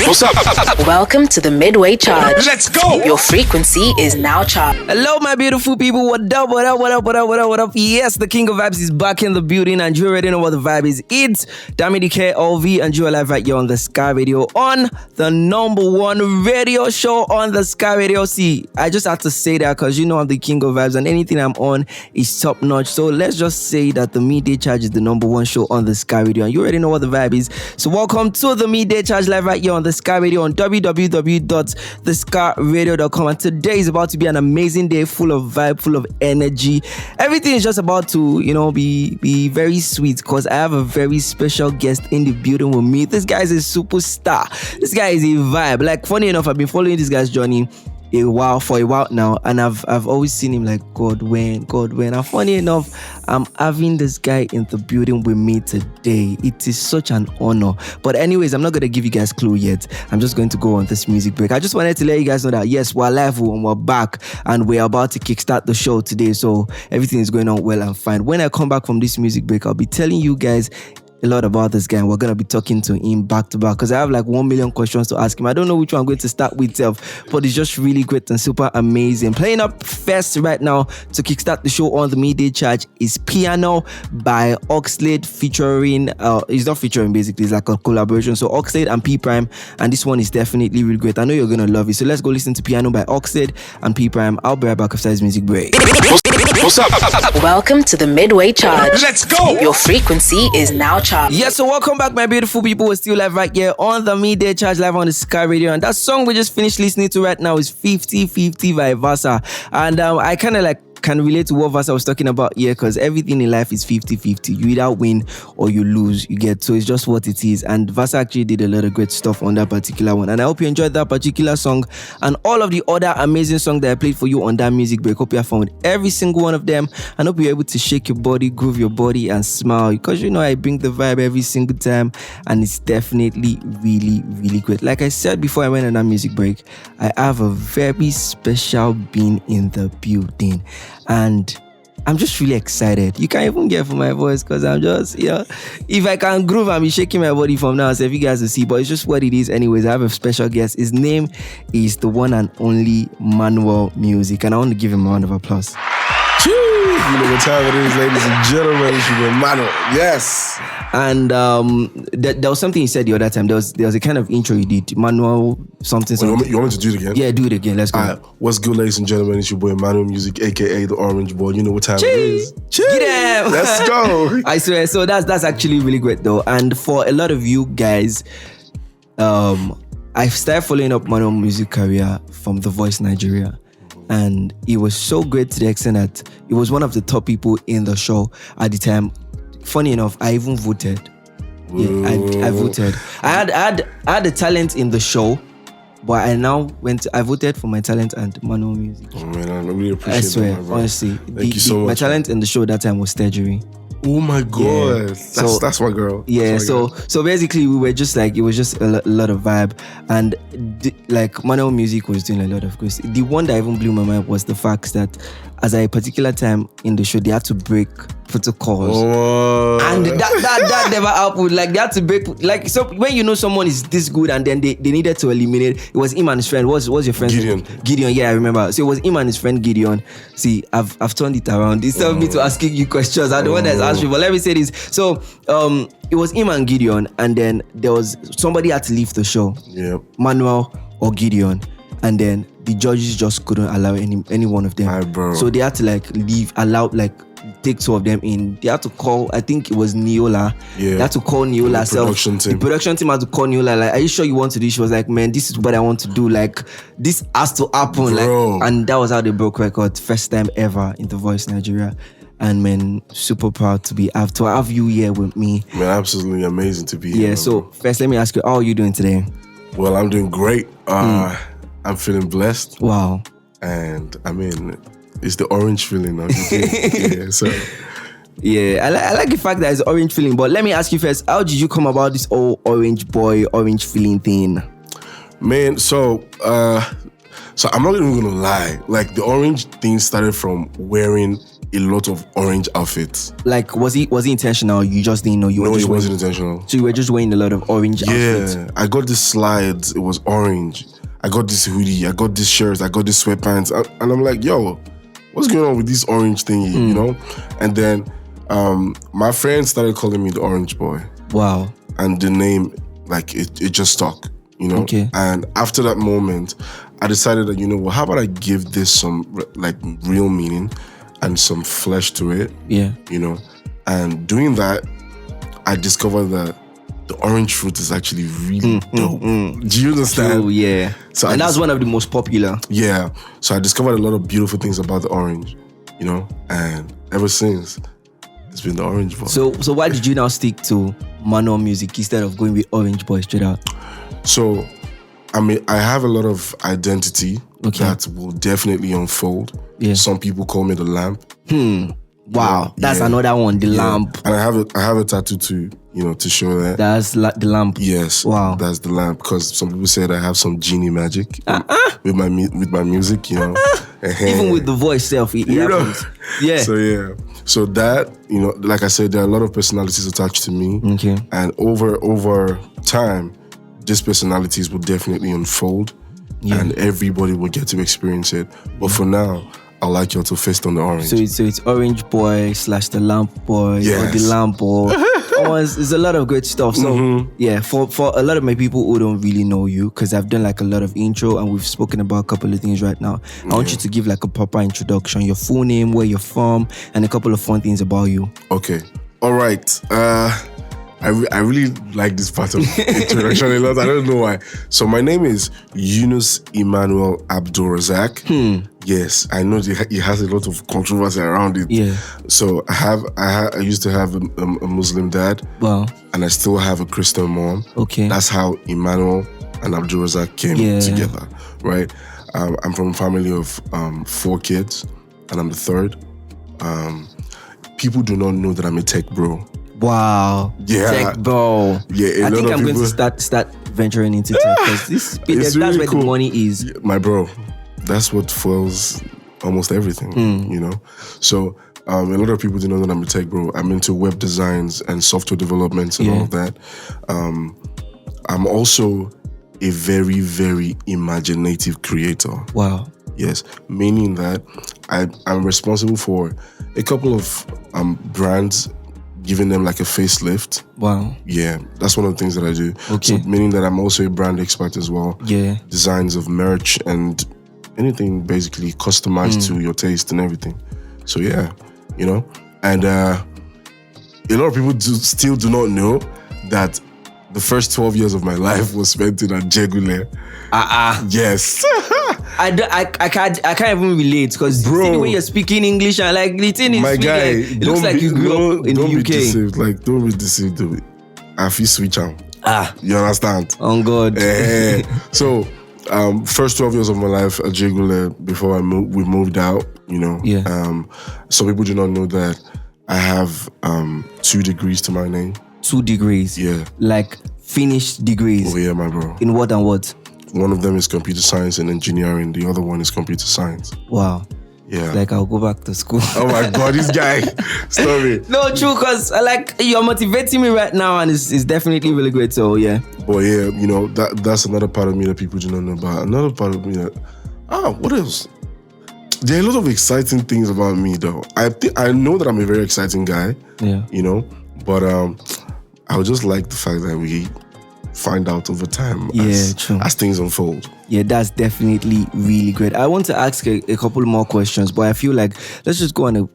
What's up? Welcome to the Midway Charge. Let's go. Your frequency is now charged. Hello, my beautiful people. What up, what up, what up, what up, what up, what up? Yes, the King of Vibes is back in the building, and you already know what the vibe is. It's Dammie the KLV, and you are live right here on the Sky Radio, on the number one radio show on the Sky Radio. See, I just had to say that because you know I'm the King of Vibes, and anything I'm on is top notch. So let's just say that the Midday Charge is the number one show on the Sky Radio, and you already know what the vibe is. So welcome to the Midday Charge live right here on the Sky Radio on www.theskyradio.com. And today is about to be an amazing day, full of vibe, full of energy. Everything is just about to, be very sweet because I have a very special guest in the building with me. This guy is a superstar. This guy is a vibe. Like, funny enough, I've been following this guy's journey for a while now, and I've always seen him like God when. And funny enough, I'm having this guy in the building with me today. It is such an honor. But anyways, I'm not gonna give you guys clue yet. I'm just going to go on this music break. I just wanted to let you guys know that yes, we're live and we're back, and we're about to kickstart the show today. So everything is going on well and fine. When I come back from this music break, I'll be telling you guys a lot about this guy, and we're gonna be talking to him back to back because I have like 1 million questions to ask him. I don't know which one I'm going to start with, but it's just really great and super amazing. Playing up first right now to kickstart the show on the Midday Charge is Piano by Oxlade featuring it's not featuring, basically it's like a collaboration, so Oxlade and P Prime, and this one is definitely really great. I know you're gonna love it, so let's go listen to Piano by Oxlade and P Prime. I'll be right back after this music break. What's up? Welcome to the Midway Charge. Let's go. Your frequency is now charged. Yes, so welcome back, my beautiful people. We're still live right here on the Midday Charge, live on the Sky Radio, and that song we just finished listening to right now is 50-50 by Vasa, and I kind of can relate to what Vasa was talking about here, because everything in life is 50-50. You either win or you lose, you get. So it's just what it is, and Vasa actually did a lot of great stuff on that particular one, and I hope you enjoyed that particular song and all of the other amazing songs that I played for you on that music break. Hope you have found every single one of them, and hope you're able to shake your body, groove your body, and smile, because I bring the vibe every single time, and it's definitely really, really great. Like I said before I went on that music break, I have a very special being in the building, and I'm just really excited. You can't even get from my voice because I'm just, if I can groove, I'll be shaking my body from now, so if you guys will see, but it's just what it is. Anyways, I have a special guest. His name is the one and only Manuel Muzic, and I want to give him a round of applause. You know what time it is, ladies and gentlemen. It's your Manuel. Yes. And there was something you said the other time. There was a kind of intro you did, Manuel something. You want me to do it again? Yeah, do it again. Let's go. All right. What's good, ladies and gentlemen? It's your boy Manuel Muzic, aka the Orange Boy. You know what time it is. Get him. Let's go. I swear. So that's actually really great though. And for a lot of you guys, I started following up Manuel Muzic career from The Voice Nigeria. And it was so great to the extent that it was one of the top people in the show at the time. Funny enough, I even voted. Yeah, I voted. I had the talent in the show, but I voted for my talent and Manuel Muzic. Oh man, I really appreciate it. I swear, that, honestly. Thank you so much. My talent in the show that time was Stegery. Oh my God. Yeah. That's my girl. Yeah, so basically we were just like, it was just a lot of vibe, and Manuel Muzic was doing a lot of good. The one that even blew my mind was the fact that as a particular time in the show, they had to break protocols. Oh. And that never happened. Like, they had to break, like, so when someone is this good and then they needed to eliminate, it was him and his friend. What's your friend's name? Gideon, yeah, I remember. So it was him and his friend Gideon. See, I've turned it around. Instead of me to asking you questions, I'm the one that's asking, but let me say this. So it was him and Gideon, and then there was somebody had to leave the show. Yeah. Manuel or Gideon. And then the judges just couldn't allow any one of them. So they had to take two of them in. They had to call, I think it was Neola. Yeah. They had to call Neola herself. The production team had to call Neola, like, are you sure you want to do? She was like, man, this is what I want to do. Like, this has to happen. Like, and that was how they broke record. First time ever in The Voice Nigeria. And man, super proud to have you here with me. Man, absolutely amazing to be here. Yeah, so first let me ask you, how are you doing today? Well, I'm doing great. I'm feeling blessed. Wow. And I mean, it's the orange feeling now. Yeah, so. Yeah, I like the fact that it's orange feeling. But let me ask you first, how did you come about this whole orange boy, orange feeling thing? Man, so So I'm not even gonna lie. Like the orange thing started from wearing a lot of orange outfits. Like, was he intentional? You just didn't know you were No, just it wasn't wearing, intentional. so you were just wearing a lot of orange outfits. Yeah, I got this slides. It was orange. I got this hoodie. I got this shirt. I got this sweatpants. And I'm like, yo, what's going on with this orange thingy? You know? And then my friends started calling me the Orange Boy. Wow. And the name, like, it just stuck. You know? Okay. And after that moment, I decided that, you know, well, how about I give this some like real meaning and some flesh to it? Yeah. You know? And doing that, I discovered that the orange fruit is actually really dope. Do you understand? Oh, yeah. So and that's one of the most popular. Yeah. So I discovered a lot of beautiful things about the orange, you know? And ever since, it's been the Orange Boy. So why did you now stick to Manuel Muzic instead of going with Orange Boy straight out? So, I mean, I have a lot of identity that will definitely unfold. Yeah. Some people call me the lamp. Wow, that's another one, the lamp. And I have a tattoo to, you know, to show that. That's the lamp. Yes. Wow. That's the lamp, because some people said I have some genie magic with my music, you know. Even with the voice self, it happens. Yeah. So yeah. So that, you know, like I said, there are a lot of personalities attached to me. Okay. And over time, these personalities will definitely unfold. Yeah. And everybody will get to experience it. But for now, I'd like y'all to fist on the orange. So it's Orange Boy / the Lamp Boy, or the Lamp Boy. It's a lot of great stuff. So yeah, for a lot of my people who don't really know you, because I've done like a lot of intro and we've spoken about a couple of things right now. I want you to give like a proper introduction, your full name, where you're from, and a couple of fun things about you. Okay. All right. I really like this part of introduction a lot. I don't know why. So my name is Yunus Emmanuel Abdulrazak. Yes, I know it has a lot of controversy around it. Yeah. So I used to have a Muslim dad. Wow. And I still have a Christian mom. Okay. That's how Emmanuel and Abdulrazak came together, right? I'm from a family of 4 kids, and I'm the third. People do not know that I'm a tech bro. Wow. Yeah. Tech bro. Yeah. I think I'm going to start venturing into tech, because that's really where the money is. Yeah, my bro, that's what fuels almost everything, you know? So a lot of people don't know that I'm a tech bro. I'm into web designs and software development and all of that. I'm also a very, very imaginative creator. Wow. Yes, meaning that I'm responsible for a couple of brands, giving them like a facelift. Wow. Yeah, that's one of the things that I do. Okay. So meaning that I'm also a brand expert as well. Yeah. Designs of merch and anything basically customized to your taste and everything. So yeah, you know. And a lot of people still do not know that the first 12 years of my life was spent in Ajegule. Yes. I can't even relate, because the way you're speaking English and like the thing is, my guy, it looks like you grew up in the UK. Don't be deceived. Like, don't be deceived. I feel switch on. You understand? On God. So, first 12 years of my life at Jigule, before we moved out, you know. Yeah. Some people do not know that I have 2 degrees to my name. 2 degrees? Yeah. Like finished degrees? Oh yeah, my bro. In what and what? One of them is computer science and engineering. The other one is computer science. Wow. Yeah. Like, I'll go back to school. Oh my God, this guy. Stop it. No, true, because like you're motivating me right now, and it's definitely really great. So yeah. But yeah, you know, that's another part of me that people do not know about. Another part of me that what else? There are a lot of exciting things about me though. I know that I'm a very exciting guy. Yeah. You know, but I would just like the fact that we find out over time as things unfold. Yeah, that's definitely really great. I want to ask a couple more questions, but I feel like let's just go on a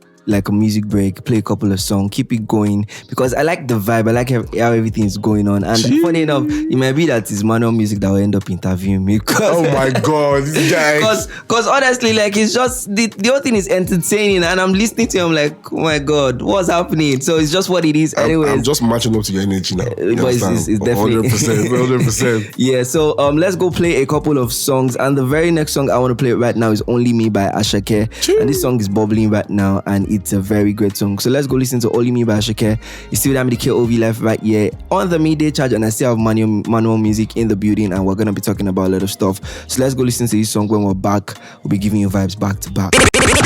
music break, play a couple of songs, keep it going, because I like the vibe. I like how everything is going on. And funny enough, it might be that it's Manuel Muzic that will end up interviewing me. Oh my God, this guy. Because honestly, like, it's just, the whole thing is entertaining, and I'm listening to him like, oh my God, what's happening? So it's just what it is anyway. I'm just matching up to your energy now. But it's definitely 100%. Yeah, so let's go play a couple of songs. And the very next song I want to play right now is Only Me by Ashake. And this song is bubbling right now, and it's a very great song. So let's go listen to Only Me by Ashake. It's still Dammie the KOV live right here on the Midday Charge, and I still have Manuel Muzic in the building, and we're gonna be talking about a lot of stuff. So let's go listen to this song. When we're back, we'll be giving you vibes back to back.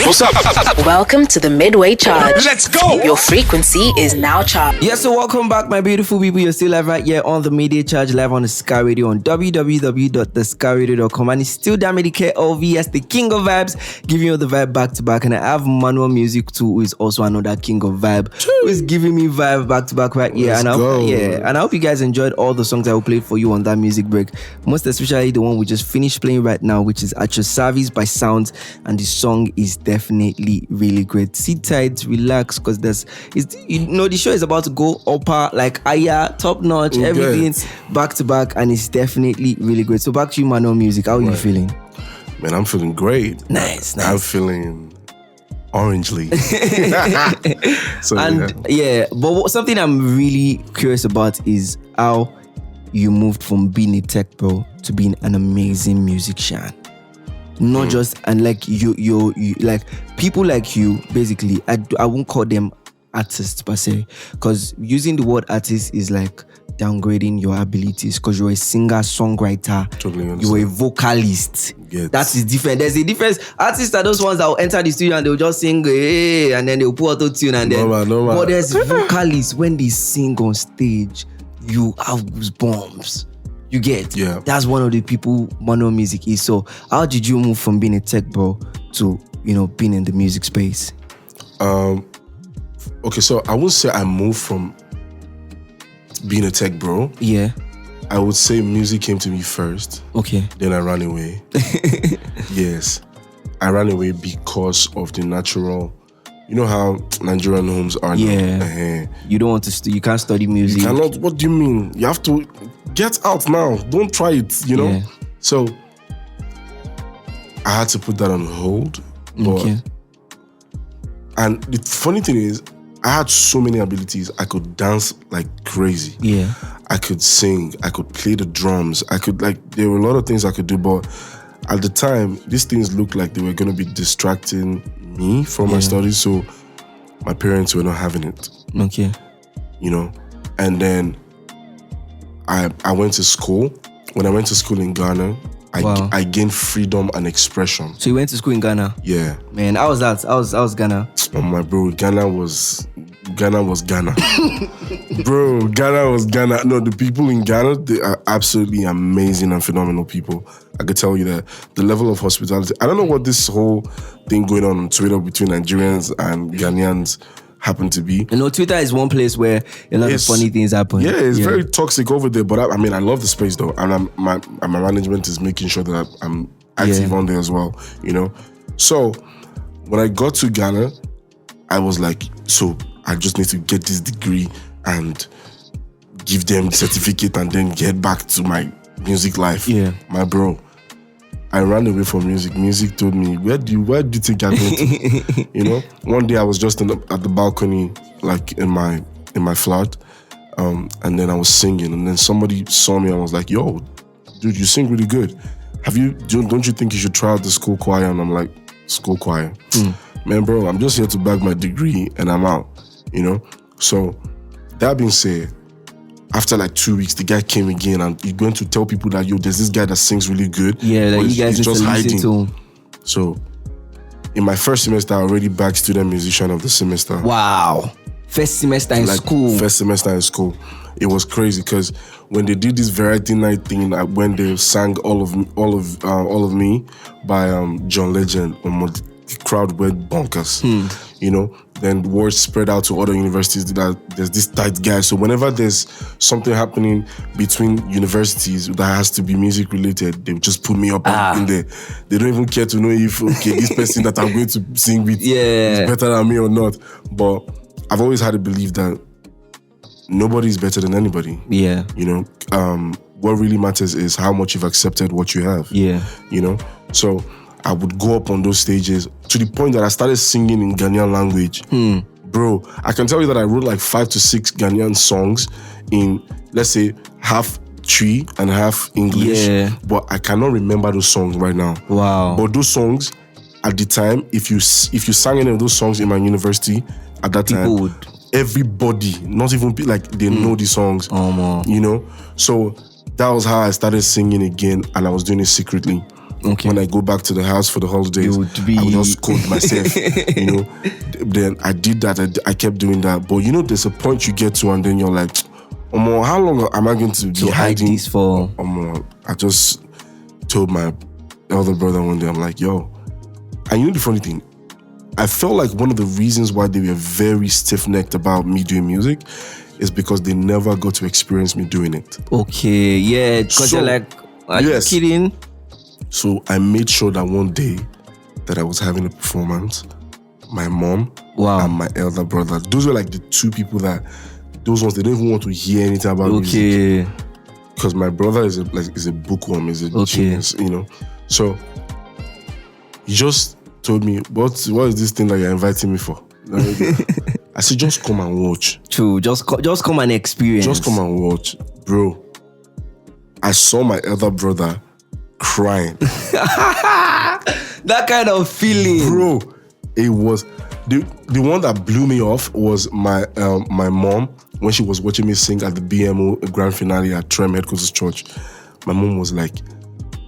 What's up? Welcome to the Midway Charge. Let's go! Your frequency is now charged. Yes, so welcome back, my beautiful people. You're still live right here on the Midday Charge, live on the Sky Radio on www.theskyradio.com, and it's still Dammie the KOV as the king of vibes, giving you the vibe back to back. And I have Manuel Muzic too, who is also another king of vibe, who is giving me vibe back to back right here. And I hope you guys enjoyed all the songs I will play for you on that music break, most especially the one we just finished playing right now, which is At Your Service by Sounds, and the song is definitely really great. Sit tight, relax, because the show is about to go upper, like higher, top notch, everything's back to back, and it's definitely really great. So back to you, Manuel Muzic. How are you feeling? Man, I'm feeling great. Nice. I'm feeling orangely. So, but something I'm really curious about is how you moved from being a tech bro to being an amazing musician. Not just, and like you like people like you, basically, I won't call them artists per se, because using the word artist is like downgrading your abilities, because you're a singer, songwriter, you're a vocalist. That is different. There's a difference. Artists are those ones that will enter the studio and they'll just sing, hey, and then they'll put auto tune and then. No, but there's vocalists, when they sing on stage, you have goosebumps. You get? Yeah. That's one of the people Manuel Muzic is. So how did you move from being a tech bro to, being in the music space? Okay, so I wouldn't say I moved from being a tech bro. Yeah. I would say music came to me first. Okay. Then I ran away. Yes. I ran away because of the natural... You know how Nigerian homes are now? Yeah. You don't want to... you can't study music. You cannot... What do you mean? You have to get out now. Don't try it, Yeah. So, I had to put that on hold. Okay. And the funny thing is, I had so many abilities. I could dance like crazy. Yeah. I could sing. I could play the drums. There were a lot of things I could do, but at the time, these things looked like they were going to be distracting me from my studies, so my parents were not having it. Okay. And then I went to school. When I went to school in Ghana, I gained freedom and expression. So you went to school in Ghana? Yeah. Man, how was that? How was Ghana? Oh my bro, Ghana was Ghana. Bro, Ghana was Ghana. No, the people in Ghana, they are absolutely amazing and phenomenal people. I could tell you that. The level of hospitality. I don't know what this whole thing going on Twitter between Nigerians and Ghanaians happen to be. Twitter is one place where a lot of funny things happen. Yeah, it's very toxic over there. But I love the space though. And my management is making sure that I'm active on there as well, So when I got to Ghana, I was like, so I just need to get this degree and give them the certificate and then get back to my music life. Yeah. My bro, I ran away from music. Music told me, where do you think you're going to? One day I was just at the balcony, like in my flat, and then I was singing, and then somebody saw me and was like, yo, dude, you sing really good. Don't you think you should try out the school choir? And I'm like, school choir? Man, bro, I'm just here to bag my degree and I'm out, So that being said, after like 2 weeks, the guy came again and he's going to tell people that, yo, there's this guy that sings really good. Yeah, like you guys just hiding. To So in my first semester, I already bagged student musician of the semester. Wow. First semester in school. First semester in school. It was crazy because when they did this variety night thing, when they sang All of Me by John Legend, the crowd went bonkers. Then word spread out to other universities that there's this tight guy. So whenever there's something happening between universities that has to be music related, they just put me up in there. They don't even care to know if this person that I'm going to sing with is better than me or not. But I've always had a belief that nobody is better than anybody. Yeah. What really matters is how much you've accepted what you have. Yeah. So I would go up on those stages to the point that I started singing in Ghanaian language. Bro, I can tell you that I wrote like 5 to 6 Ghanaian songs in, let's say, half Twi and half English. Yeah. But I cannot remember those songs right now. Wow. But those songs, at the time, if you sang any of those songs in my university at that time, everybody, not even like they know the songs, you know. So that was how I started singing again, and I was doing it secretly. Okay. When I go back to the house for the holidays, I would just code myself, you know. Then I did that. I kept doing that. But you know, there's a point you get to, and then you're like, how long am I going to be hiding this for? I just told my elder brother one day, I'm like, yo, and you know the funny thing, I felt like one of the reasons why they were very stiff-necked about me doing music is because they never got to experience me doing it. Okay, yeah, because they're like, are you kidding? So I made sure that one day that I was having a performance, my mom and my elder brother, those were like the two people that, those ones, they don't even want to hear anything about music. Because my brother is a bookworm, is a genius, you know. So he just told me, what is this thing that you're inviting me for? I said, just come and watch. True, just come and experience. Just come and watch. Bro, I saw my elder brother crying. That kind of feeling. Bro, it was... The one that blew me off was my mom, when she was watching me sing at the BMO grand finale at Trem Headquarters Church. My mom was like,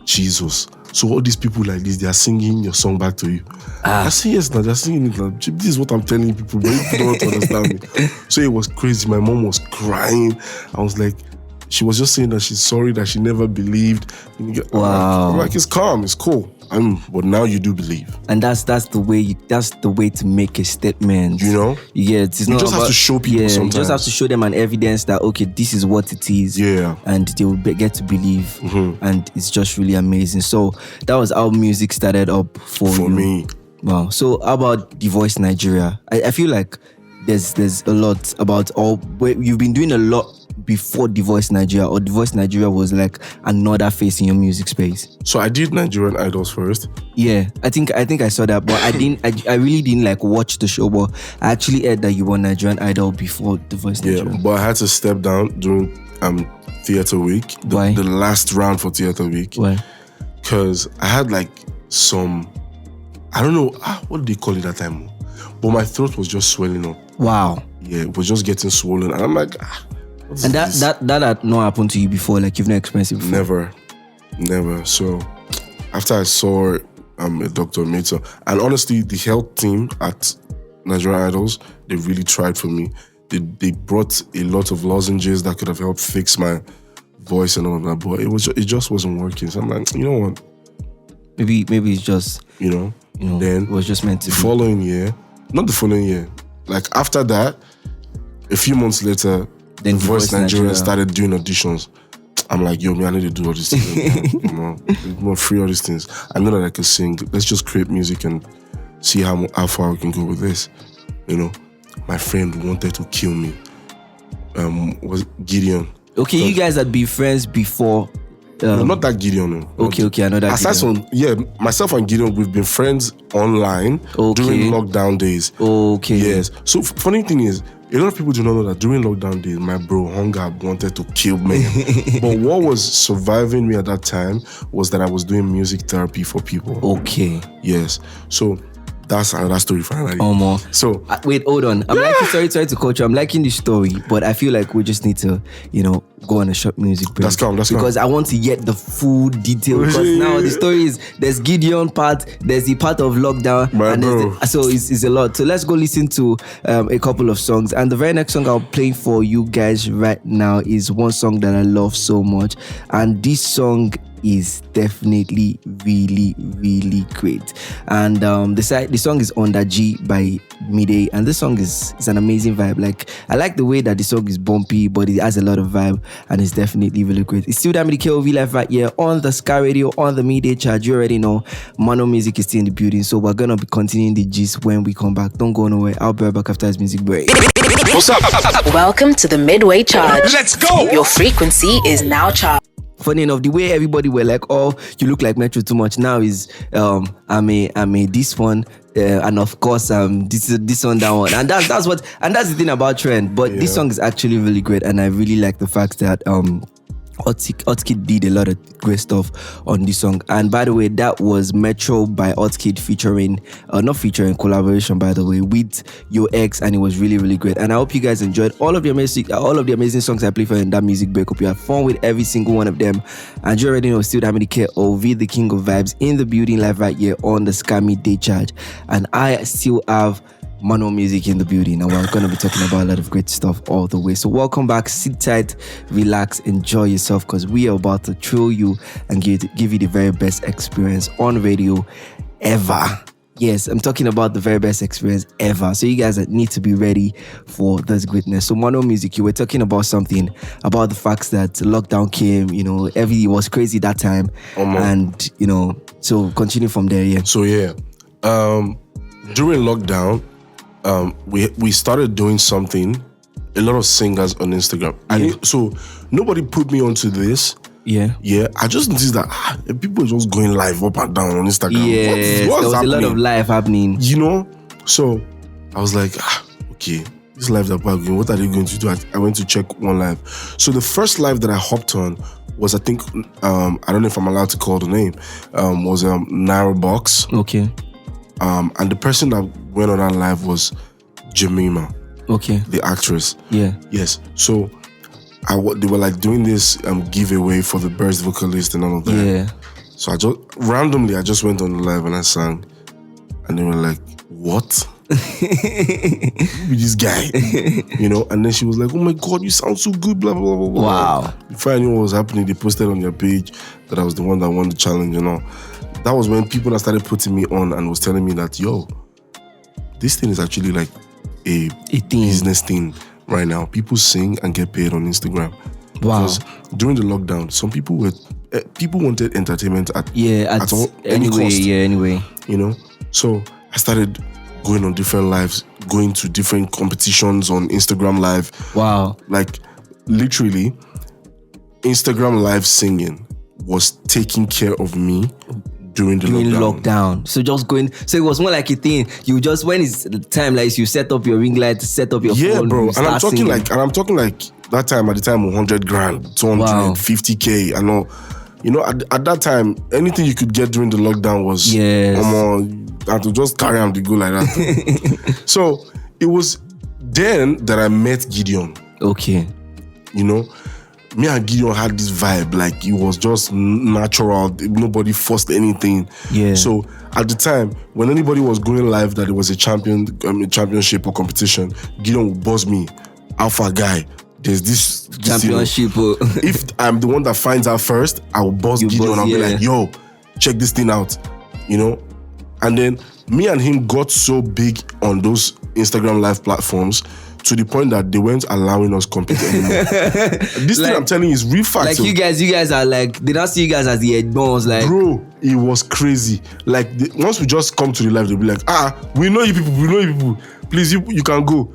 Jesus. So all these people like this, they are singing your song back to you. I said, yes, now they're singing it. Now. This is what I'm telling people, but people don't want to understand me. So it was crazy. My mom was crying. I was like, she was just saying that she's sorry that she never believed. Wow. I'm like, it's calm, it's cool. But now you do believe, and that's the way to make a statement. You know, it's not just have to show people. Sometimes you just have to show them an evidence that okay, this is what it is. Yeah, and they will get to believe, and it's just really amazing. So that was how music started up for me. Wow. So how about The Voice Nigeria? I feel like there's a lot about you've been doing a lot before The Voice Nigeria, or The Voice Nigeria was like another face in your music space? So I did Nigerian Idols first. Yeah, I think I saw that, but I really didn't like watch the show, but I actually heard that you were Nigerian Idol before The Voice Nigeria. Yeah, but I had to step down during Theatre Week. Why? The last round for Theatre Week. Why? Because I had like some, I don't know, what do they call it that time? But my throat was just swelling up. Wow. Yeah, it was just getting swollen. And I'm like, and that had not happened to you before? Like you've not experienced it before? Never. So after I saw a doctor made so, and honestly, the health team at Nigerian Idols, they really tried for me. They brought a lot of lozenges that could have helped fix my voice and all of that, but it just wasn't working. So I'm like, you know what? Maybe it's just you know. Then it was just meant to be. Not the following year. Like after that, a few months later, then The Voice Nigeria started doing auditions. I'm like, yo, man, I need to do all these things. More free all these things. I know that I can sing. Let's just create music and see how far we can go with this. You know, my friend wanted to kill me. Was Gideon. Okay, you guys had been friends before. No, not that Gideon. No. Okay, I know that. Aside from, myself and Gideon, we've been friends online during lockdown days. Okay. Yes. So funny thing is, a lot of people do not know that during lockdown days, my bro Hunger wanted to kill me. But what was surviving me at that time was that I was doing music therapy for people. Okay. Yes. So that's another story finally. So wait, hold on. I'm liking, sorry to coach you. I'm liking the story, but I feel like we just need to, go on a short music break. That's calm. Because I want to get the full detail. Because now the story is there's Gideon part, there's the part of lockdown, so it's a lot. So let's go listen to a couple of songs. And the very next song I'll play for you guys right now is one song that I love so much, and this song is definitely really, really great. And the song is Under G by Midday, and this song is an amazing vibe. Like I like the way that the song is bumpy, but it has a lot of vibe, and it's definitely really great. It's still Dammie the KOV live right here on the Sky Radio on the Midday Charge. You already know Manuel Muzic is still in the building, so we're gonna be continuing the gist when we come back. Don't go nowhere. I'll be right back after this music break. What's up? Welcome to the Midway Charge. Let's go. Your frequency is now charged. Funny enough, the way everybody were like, "Oh, you look like Metro too much." Now is I'm a this one, and of course this one, that one, and that's the thing about trend. But this song is actually really great, and I really like the fact that Otkid did a lot of great stuff on this song. And by the way, that was Metro by Otkid collaboration, by the way, with Your Ex, and it was really, really great. And I hope you guys enjoyed all of the amazing songs I played for in that music break. Hope you had fun with every single one of them. And you already know, still Dammie KOV, the king of vibes, in the building live right here on the Midday Charge. And I still have Manuel Muzic in the building, and we're going to be talking about a lot of great stuff all the way. So welcome back, sit tight, relax, enjoy yourself, because we are about to thrill you and give you the very best experience on radio ever. Yes, I'm talking about the very best experience ever. So you guys need to be ready for this greatness. So Manuel Muzic, you were talking about something about the fact that lockdown came, everything was crazy that time. And, so continue from there, yeah. So yeah, during lockdown, we started doing something, a lot of singers on Instagram. So nobody put me onto this. Yeah. I just noticed that people are just going live up and down on Instagram. Yeah, there was happening? A lot of live happening. So I was like, okay, this live that we're going, what are they going to do? I went to check one live. So the first live that I hopped on was, I think, I don't know if I'm allowed to call the name, was Narrow Box. Okay. And the person that went on that live was Jemima. Okay. The actress. Yeah. Yes. So they were like doing this giveaway for the best vocalist and all of that. Yeah. So I just went on the live and I sang. And they were like, what? Who is this guy? And then she was like, oh my God, you sound so good, blah, blah, blah, blah. Wow. Before I knew what was happening, they posted on their page that I was the one that won the challenge, That was when people that started putting me on and was telling me that, yo, this thing is actually like a business thing right now. People sing and get paid on Instagram. Wow. Because during the lockdown, some people wanted entertainment at any cost. Yeah, anyway. So I started going on different lives, going to different competitions on Instagram Live. Wow. Like, literally, Instagram Live singing was taking care of me during lockdown. So it was more like a thing. You just, when it's the time, like you set up your ring light, set up your phone. Yeah, bro. And I'm talking singing. like that time, at the time, 100 grand, 250K. I know. At that time, anything you could get during the lockdown was, I had to just carry on to go like that. So it was then that I met Gideon. Okay. Me and Gideon had this vibe, like it was just natural. Nobody forced anything. Yeah. So at the time, when anybody was going live that it was a championship or competition, Gideon would buzz me, Alpha guy. There's this championship. If I'm the one that finds out first, I will buzz Gideon and I'll be like, yo, check this thing out. And then me and him got so big on those Instagram live platforms to the point that they weren't allowing us compete anymore. This thing I'm telling you is real fact. Like you guys are like, they don't see you guys as the headbones. Like, bro, it was crazy. Like once we just come to the live, they'll be like, we know you people. Please, you can go.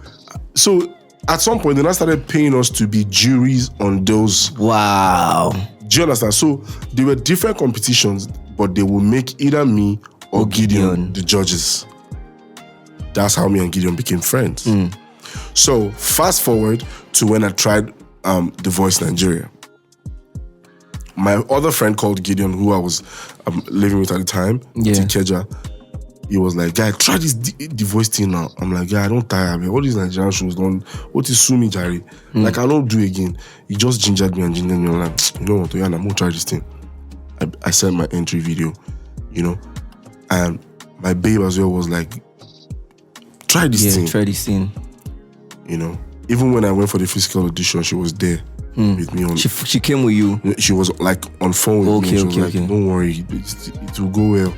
So at some point, they now started paying us to be juries on those. Wow. Do you understand? So there were different competitions, but they will make either me or Gideon the judges. That's how me and Gideon became friends. So fast forward to when I tried The Voice Nigeria. My other friend called Gideon, who I was living with at the time, Tikeja, he was like, guy, try this the voice thing now. I'm like, I don't tire, man. All these Nigerian shows don't, what is sue me, Jari? Like, I don't do it again. He just gingered me. I'm like, you know what, I'm going to try this thing. I sent my entry video, and my babe as well was like, try this thing. Try this thing. Even when I went for the physical audition, she was there with me. She came with you? She was like on phone with me. She was like, don't worry, it will go well.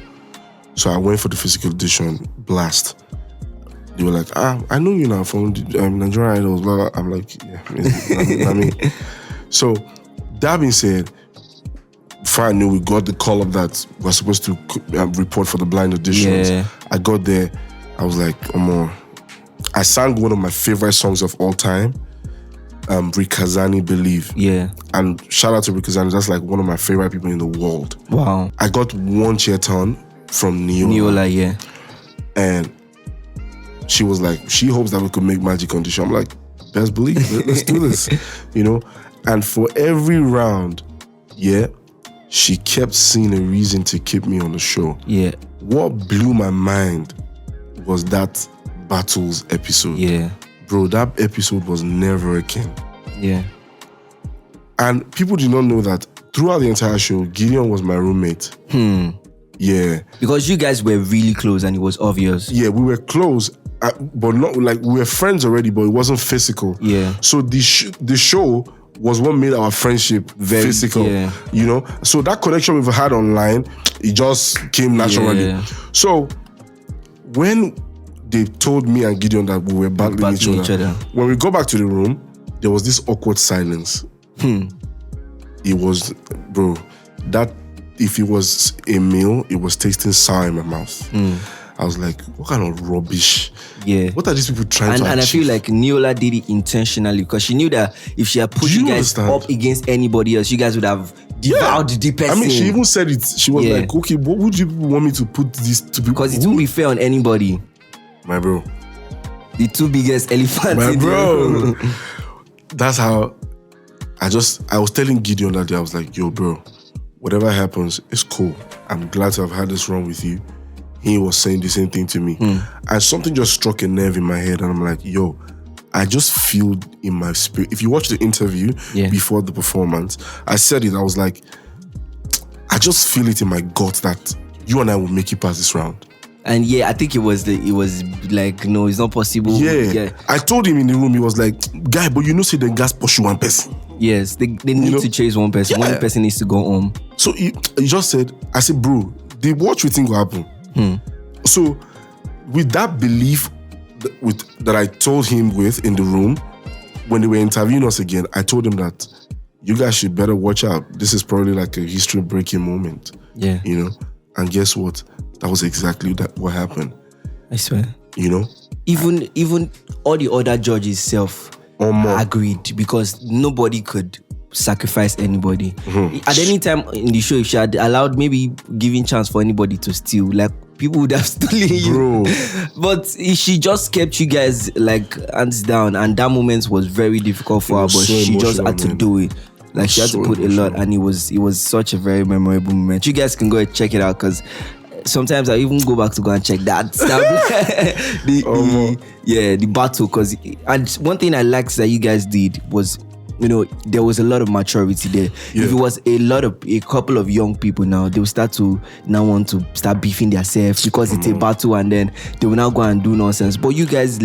So I went for the physical audition, blast. They were like, I know you now from Nigerian Idols, blah, blah. I'm like, yeah. So that being said, before I knew, we got the call up that we're supposed to report for the blind auditions. Yeah. I got there, I was like, I sang one of my favorite songs of all time, Rikazani Believe. Yeah. And shout out to Rikazani, that's like one of my favorite people in the world. Wow. I got one cheer ton from Neola, yeah. And she was like, she hopes that we could make magic on the show. I'm like, best believe, let's do this, And for every round, she kept seeing a reason to keep me on the show. Yeah. What blew my mind was that Battles episode. Yeah. Bro, that episode was nerve-wracking. Yeah. And people did not know that throughout the entire show, Gideon was my roommate. Yeah. Because you guys were really close and it was obvious. Yeah, we were close, but not like we were friends already, but it wasn't physical. Yeah. So the show was what made our friendship very physical. Yeah. You know? So that connection we've had online, it just came naturally. Yeah. So when they told me and Gideon that we were battling each other, when we go back to the room, there was this awkward silence. It was, bro, that if it was a meal, it was tasting sour in my mouth. I was like, what kind of rubbish? Yeah. What are these people trying to achieve? And I feel like Neola did it intentionally because she knew that if she had put you guys up against anybody else, you guys would have devoured the person. I mean, she even said it. She was like, okay, what would you want me to put this to be? Because it won't be fair on anybody. My bro. The two biggest elephants my in bro. the room. That's how I was telling Gideon that day, I was like, yo, bro, whatever happens, it's cool. I'm glad to have had this run with you. He was saying the same thing to me. And something just struck a nerve in my head. And I'm like, yo, I just feel in my spirit. If you watch the interview before the performance, I said it. I was like, I just feel it in my gut that you and I will make it past this round. And I think it was like, no, it's not possible. Yeah. I told him in the room, he was like, guy, but you know, say the gas push one person. Yes, they need to chase one person. One person needs to go home. So he just said, I said, bro, what you think will happen? So with that belief that I told him with in the room, when they were interviewing us again, I told him that you guys should better watch out. This is probably like a history-breaking moment. Yeah. You know? And guess what? That was exactly what happened. I swear. You know? Even all the other judges agreed because nobody could sacrifice anybody. At any time in the show, if she had allowed maybe giving chance for anybody to steal, like people would have stolen you. But she just kept you guys like hands down, and that moment was very difficult for her, but she just had to do it. Like she had to put a lot, and it was such a very memorable moment. You guys can go and check it out because sometimes I even go back to go and check that the battle. And one thing I liked that you guys did was, you know, there was a lot of maturity there. If it was a couple of young people now, they will start to now want to start beefing themselves because it's a battle, and then they will now go and do nonsense. But you guys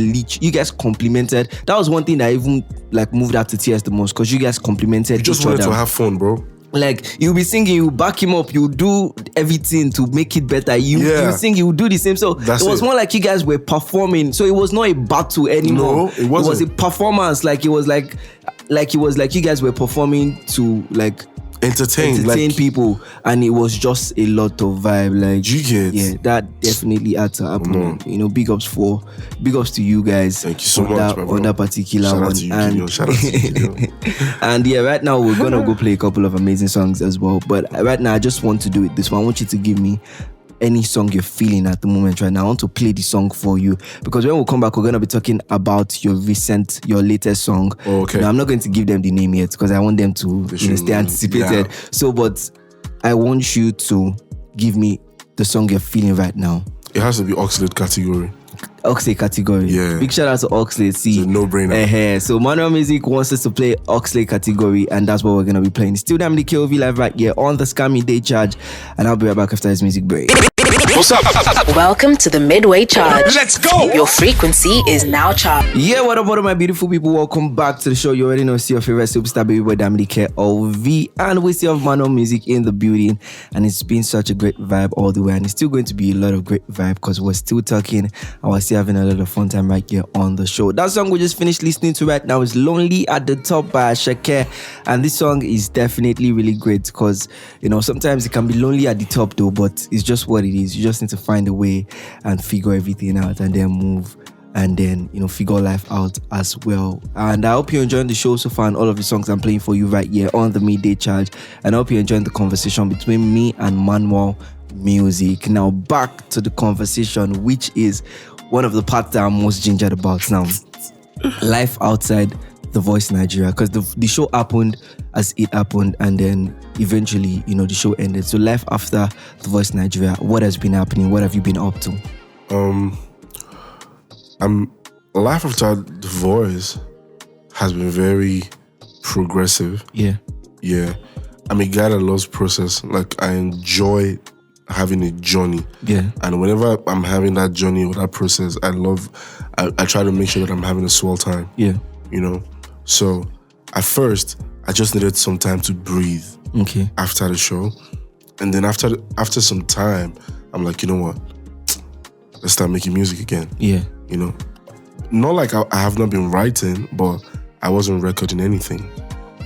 complimented. That was one thing that even like moved out to tears the most, because you guys complimented each other. You just wanted to have fun, bro. Like, you'll be singing, you back him up, you do everything to make it better. You sing, you do the same. So it was more like you guys were performing. So it was not a battle anymore. No, it wasn't. It was a performance. Like it was like you guys were performing to like entertain people, and it was just a lot of vibe. Like, you get? Yeah, that definitely had to happen. You know, big ups to you guys. Thank you so much, on that particular shout one. Out to you, and shout out to you, and right now we're gonna go play a couple of amazing songs as well. But right now I just want to do it this one. I want you to give me any song you're feeling at the moment right now. I want to play the song for you, because when we come back, we're going to be talking about your latest song. Okay. Now, I'm not going to give them the name yet because I want them to stay anticipated. Yeah. So, but I want you to give me the song you're feeling right now. It has to be Oxlade category. Oxlade category. Yeah. Big shout out to Oxlade. See, it's a no-brainer. So Manuel Muzic wants us to play Oxlade category, and that's what we're going to be playing. Still Dammie KOV live right here on the Midday Charge, and I'll be right back after this music break. What's up? Welcome to the Midway Charge. Let's go! Your frequency is now charged. Yeah, what up, my beautiful people? Welcome back to the show. You already know, see your favorite superstar, baby boy Dammie KOV, and we still have Manuel Muzic in the building, and it's been such a great vibe all the way, and it's still going to be a lot of great vibe because we're still talking and we're still having a lot of fun time right here on the show. That song we just finished listening to right now is Lonely at the Top by Shake, and this song is definitely really great because, you know, sometimes it can be lonely at the top though, but it's just what it is. You just need to find a way and figure everything out and then move and then, you know, figure life out as well. And I hope you're enjoying the show so far and all of the songs I'm playing for you right here on the Midday Charge. And I hope you're enjoying the conversation between me and Manuel Muzic. Now back to the conversation, which is one of the parts that I'm most gingered about now. Life outside The Voice Nigeria? Because the show happened as it happened, and then eventually, the show ended. So life after The Voice Nigeria, what has been happening? What have you been up to? Life after The Voice has been very progressive. Yeah. I'm a guy that loves process. Like, I enjoy having a journey. Yeah. And whenever I'm having that journey or that process, I try to make sure that I'm having a swell time. Yeah. So at first, I just needed some time to breathe. Okay. After the show. And then after some time, I'm like, you know what? Let's start making music again. Yeah. Not like I have not been writing, but I wasn't recording anything.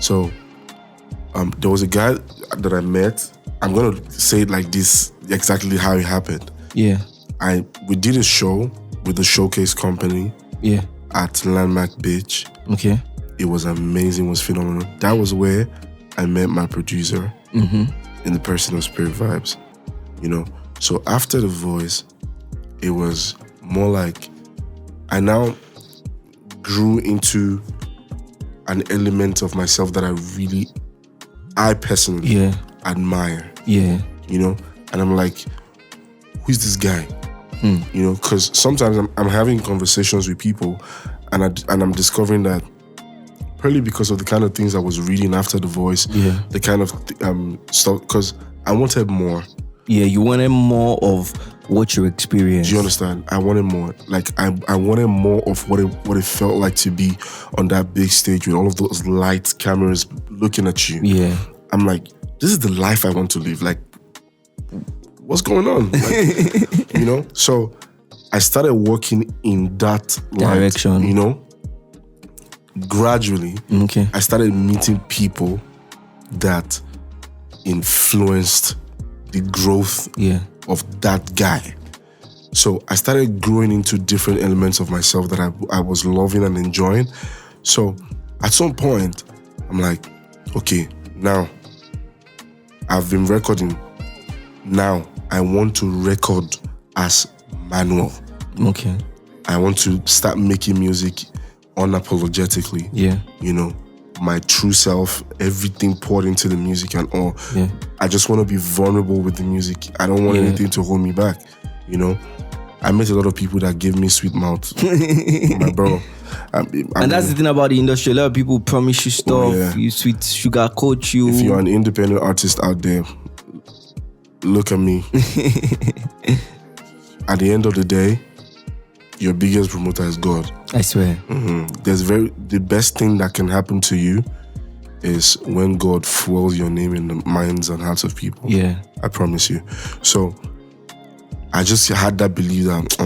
So there was a guy that I met. I'm going to say it like this, exactly how it happened. Yeah. We did a show with the Showcase Company. Yeah. At Landmark Beach. Okay. It was amazing, it was phenomenal. That was where I met my producer in the person of Spirit Vibes. So after The Voice, it was more like I now grew into an element of myself that I personally admire. Yeah. And I'm like, who's this guy? Because sometimes I'm having conversations with people and I'm discovering that probably because of the kind of things I was reading after The Voice, the kind of stuff, because I wanted more. Yeah, you wanted more of what you experienced. Do you understand? I wanted more. Like, I wanted more of what it felt like to be on that big stage with all of those lights, cameras looking at you. Yeah. I'm like, this is the life I want to live. Like, what's going on? Like, So I started working in that direction. Light, Gradually, okay. I started meeting people that influenced the growth of that guy. So I started growing into different elements of myself that I was loving and enjoying. So at some point, I'm like, okay, now I've been recording. Now I want to record as Manuel. Okay. I want to start making music unapologetically. Yeah. My true self, everything poured into the music and all. Yeah. I just want to be vulnerable with the music. I don't want anything to hold me back. I met a lot of people that gave me sweet mouth. My bro. And that's the thing about the industry. A lot of people promise you stuff, you sweet sugar coat you. If you're an independent artist out there, look at me. At the end of the day, your biggest promoter is God. I swear. The best thing that can happen to you is when God fuels your name in the minds and hearts of people. Yeah. I promise you. So I just had that belief that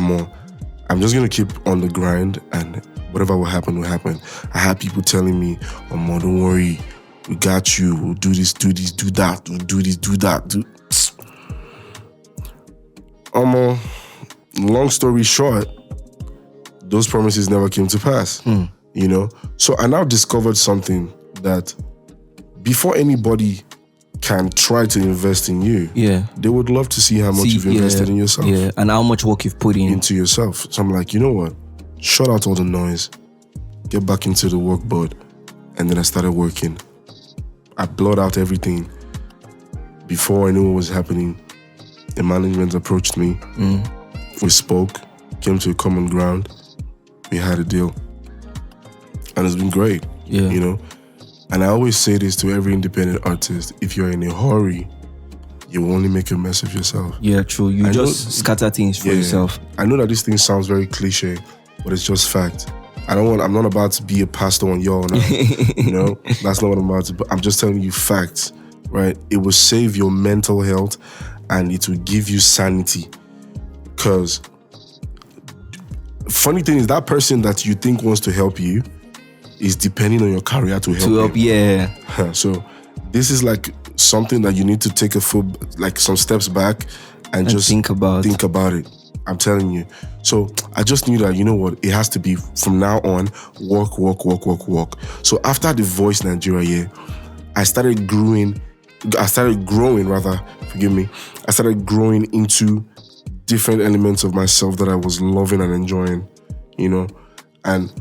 I'm just going to keep on the grind and whatever will happen, will happen. I had people telling me, don't worry, we got you, we'll do this, do that, we'll do this, do that. Long story short, those promises never came to pass, So I now discovered something that before anybody can try to invest in you, they would love to see how much you've invested in yourself. Yeah, and how much work you've put into yourself. So I'm like, you know what? Shut out all the noise, get back into the workboard. And then I started working. I blurred out everything. Before I knew what was happening, the management approached me. We spoke, came to a common ground. We had a deal. And it's been great, And I always say this to every independent artist. If you're in a hurry, you will only make a mess of yourself. Yeah, true. You just scatter things for yourself. I know that this thing sounds very cliche, but it's just fact. I'm not about to be a pastor on y'all now. That's not what I'm about to, but I'm just telling you facts, right? It will save your mental health and it will give you sanity. Because funny thing is, that person that you think wants to help you is depending on your career to help you. Yeah. So this is like something that you need to take some steps back and just think about it. I'm telling you. So I just knew that, you know what, it has to be from now on, work. So after The Voice Nigeria, I started growing into different elements of myself that I was loving and enjoying, And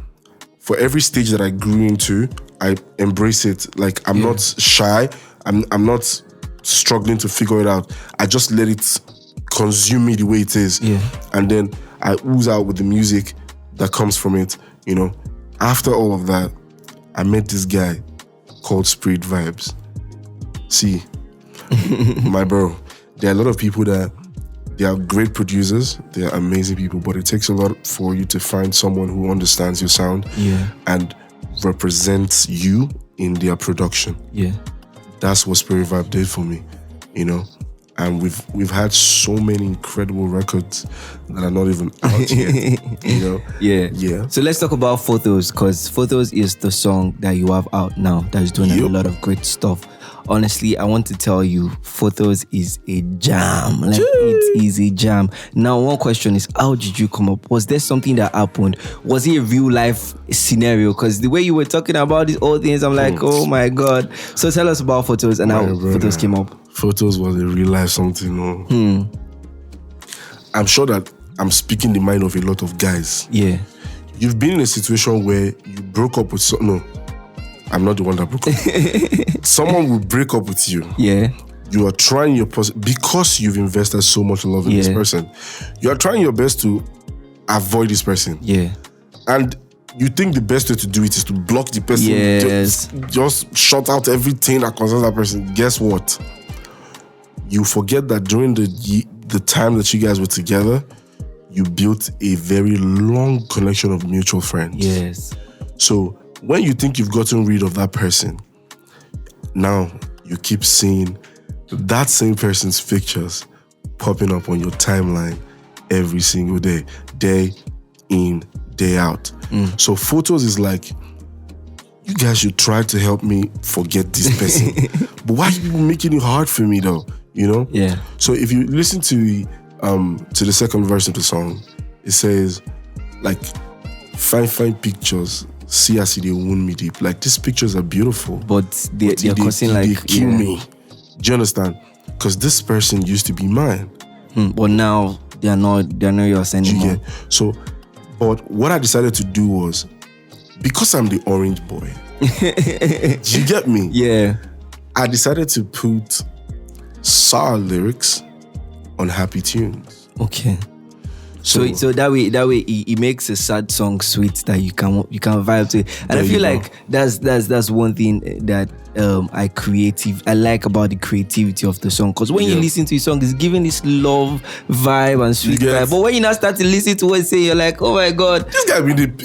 for every stage that I grew into, I embrace it. Like I'm not shy. I'm not struggling to figure it out. I just let it consume me the way it is. Yeah. And then I ooze out with the music that comes from it, you know. After all of that, I met this guy called Spirit Vibes. See, my bro, there are a lot of people that they are great producers, they are amazing people, but it takes a lot for you to find someone who understands your sound and represents you in their production. Yeah. That's what Spirit Vibe did for me, you know. And we've had so many incredible records that are not even out yet, you know. Yeah. So let's talk about Photos, because Photos is the song that you have out now that is doing a lot of great stuff. Honestly, I want to tell you, Photos is a jam. Like, it is a jam. Now, one question is, how did you come up? Was there something that happened? Was it a real life scenario? Because the way you were talking about these old things, I'm like, oh my God. So tell us about Photos and how Photos came up. Photos was a real life something. I'm sure that I'm speaking the mind of a lot of guys. Yeah. You've been in a situation where you broke up with no, I'm not the one that broke up. Someone will break up with you. Yeah. You are trying your because you've invested so much love in this person. You are trying your best to avoid this person. Yeah. And you think the best way to do it is to block the person. Yes. Just shut out everything that concerns that person. Guess what? You forget that during the time that you guys were together, you built a very long connection of mutual friends. Yes. So when you think you've gotten rid of that person, now you keep seeing that same person's pictures popping up on your timeline every single day, day in, day out. So Photos is like, you guys should try to help me forget this person. But why are you people making it hard for me though? You know? Yeah. So if you listen to the second verse of the song, it says, like, fine pictures, see as they wound me deep. Like, these pictures are beautiful. But they're causing like... They kill me. Do you understand? Because this person used to be mine. But now, they're not yours anymore. So, but what I decided to do was, because I'm the orange boy, do you get me? Yeah. I decided to put sour lyrics on happy tunes. Okay. So that way it makes a sad song sweet that you can vibe to. And I feel like that's one thing that I like about the creativity of the song. Because when you listen to a song, it's giving this love vibe and sweet vibe. But when you now start to listen to it, you're like, oh my God, this guy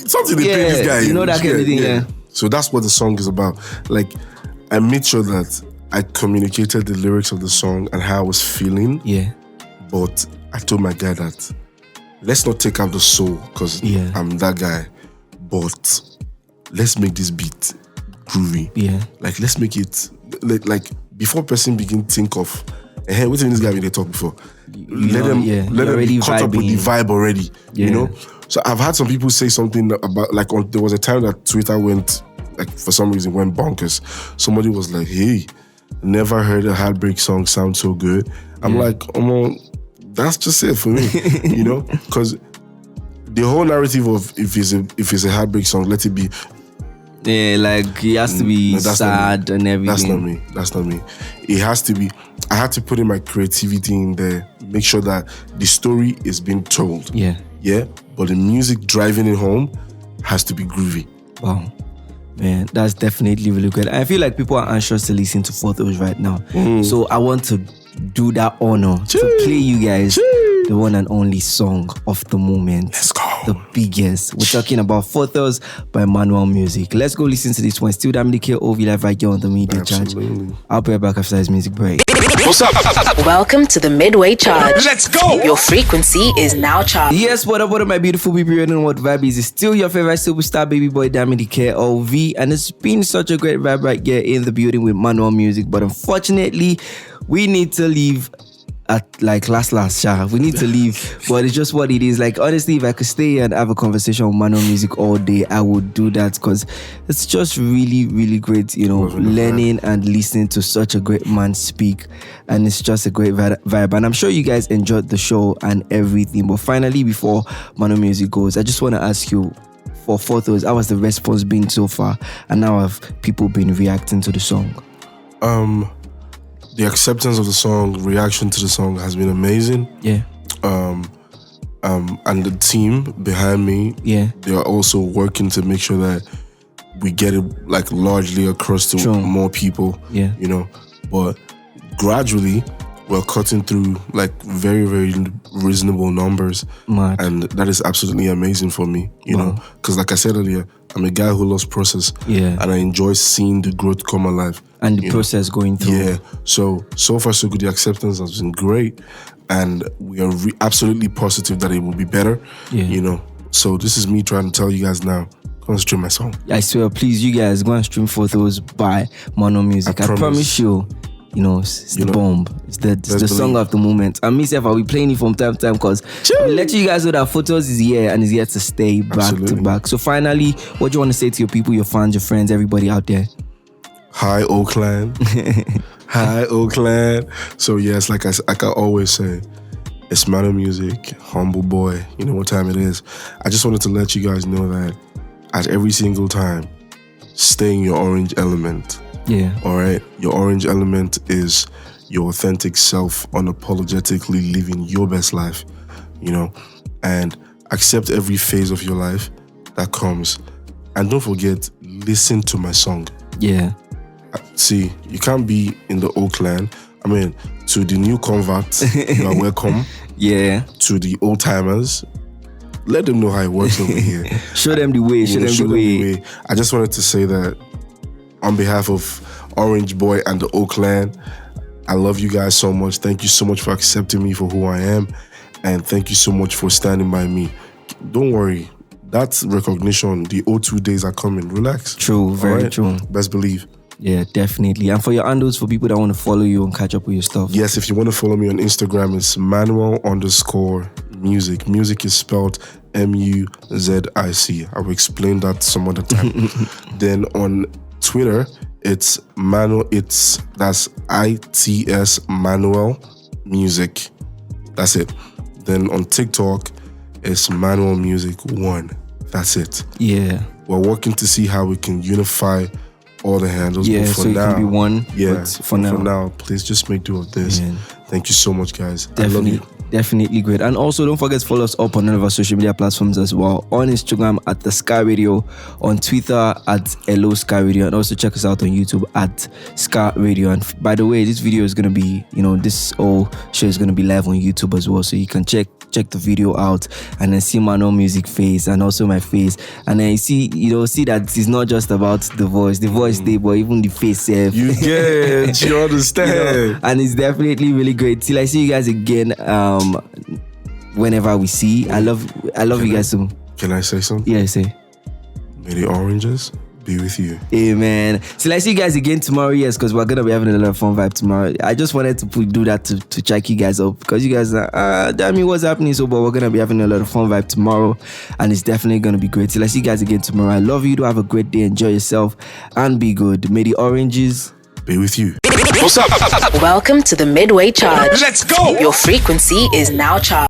something they pay this guy. You know that kind of thing. So that's what the song is about. Like, I made sure that I communicated the lyrics of the song and how I was feeling. Yeah. But I told my guy that let's not take out the soul because I'm that guy. But let's make this beat groovy. Yeah. Like, let's make it like before person begin think of hey, what's in this guy when they talk before? Let them be caught up with the vibe already. Yeah. You know? So I've had some people say something about like there was a time that Twitter went like for some reason went bonkers. Somebody was like, hey, never heard a heartbreak song sound so good. I'm like, that's just it for me, you know? Because the whole narrative of if it's a heartbreak song, let it be. Yeah, like it has to be sad and everything. That's not me. It has to be. I had to put in my creativity in there, make sure that the story is being told. Yeah. Yeah, but the music driving it home has to be groovy. Wow. Man, that's definitely really good. I feel like people are anxious to listen to Photos right now. So I want to do that honor to play you guys the one and only song of the moment. Let's go. The biggest. We're talking about Photos by Manuel Muzic. Let's go listen to this one. Still Dammie KOV live right here on the Midday Charge. I'll be right back after this music break. What's up? Welcome to the Midway Charge. Let's go. Your frequency is now charged. Yes, what up, my beautiful people? You know what vibe is. It's still your favorite superstar baby boy Dammie KOV, and it's been such a great vibe right here in the building with Manuel Muzic. But unfortunately, we need to leave at like last we need to leave, but it's just what it is. Like, honestly, if I could stay and have a conversation with Manuel Muzic all day, I would do that, because it's just really, really great, you know, learning and listening to such a great man speak, and it's just a great vibe. And I'm sure you guys enjoyed the show and everything. But finally, before Manuel Muzic goes, I just want to ask you, for photos, how has the response been so far? And how have people been reacting to the song? The acceptance of the song, reaction to the song has been amazing. Yeah. And the team behind me, they are also working to make sure that we get it like largely across to more people. Yeah. You know, but gradually we're cutting through like very, very reasonable numbers. Mad. And that is absolutely amazing for me, you know, because like I said earlier, I'm a guy who loves process. Yeah. And I enjoy seeing the growth come alive. And the process going through. Yeah. So far so good. The acceptance has been great. And we are absolutely positive that it will be better, you know. So this is me trying to tell you guys now, go and stream my song. I swear, please, you guys, go and stream Photos by Manuel Muzic. I promise you, you know, it's the bomb. It's the song of the moment. And myself, I'll be playing it from time to time because we'll let you guys know that Photos is here and is here to stay back to back. So finally, what do you want to say to your people, your fans, your friends, everybody out there? Hi, Oakland. Hi, Oakland. So yes, like I always say, it's Manuel Muzic, humble boy. You know what time it is. I just wanted to let you guys know that at every single time, stay in your orange element. Yeah. All right? Your orange element is your authentic self, unapologetically living your best life, you know? And accept every phase of your life that comes. And don't forget, listen to my song. Yeah. See, you can't be in the Oakland. I mean, to the new converts, you are welcome. Yeah. To the old timers, let them know how it works over here. Show them the way. Show them the way. I just wanted to say that on behalf of Orange Boy and the Oakland, I love you guys so much. Thank you so much for accepting me for who I am. And thank you so much for standing by me. Don't worry. That's recognition. The O2 days are coming. Relax. True. Very true. Best believe. Yeah, definitely. And for your handles, for people that want to follow you and catch up with your stuff. Yes, if you want to follow me on Instagram, it's Manuel_Muzic. Music is spelled Muzic. I will explain that some other time. Then on Twitter, it's that's ITS Manuel Muzic. That's it. Then on TikTok, it's Manuel Muzic 1. That's it. Yeah. We're working to see how we can unify all the handles. Yeah, but for so now, it can be one. Yeah, for now, please just make do of this. Yeah. Thank you so much, guys. Definitely, I love you. Definitely great. And also, don't forget to follow us up on all of our social media platforms as well. On Instagram at The Sky Radio, on Twitter at Hello Sky Radio, and also check us out on YouTube at Sky Radio. And by the way, this video is going to be, this whole show is going to be live on YouTube as well. So you can check the video out and then see Manuel Muzic face and also my face. And then see that it's not just about the voice. The voice there, but even the face self. You get, you understand. And it's definitely really great. Till I see you guys again, whenever we see. I love you guys so. Can I say something? Yeah, say. May the oranges be with you. Amen. Till I see you guys again tomorrow, yes, because we're gonna be having a lot of fun vibe tomorrow. I just wanted to do that to check you guys up because you guys are Dammie, what's happening? So, but we're gonna be having a lot of fun vibe tomorrow, and it's definitely gonna be great. Till I see you guys again tomorrow. I love you. Do have a great day. Enjoy yourself and be good. May the oranges be with you. What's up? Welcome to the Midday Charge. Let's go. Your frequency is now charged.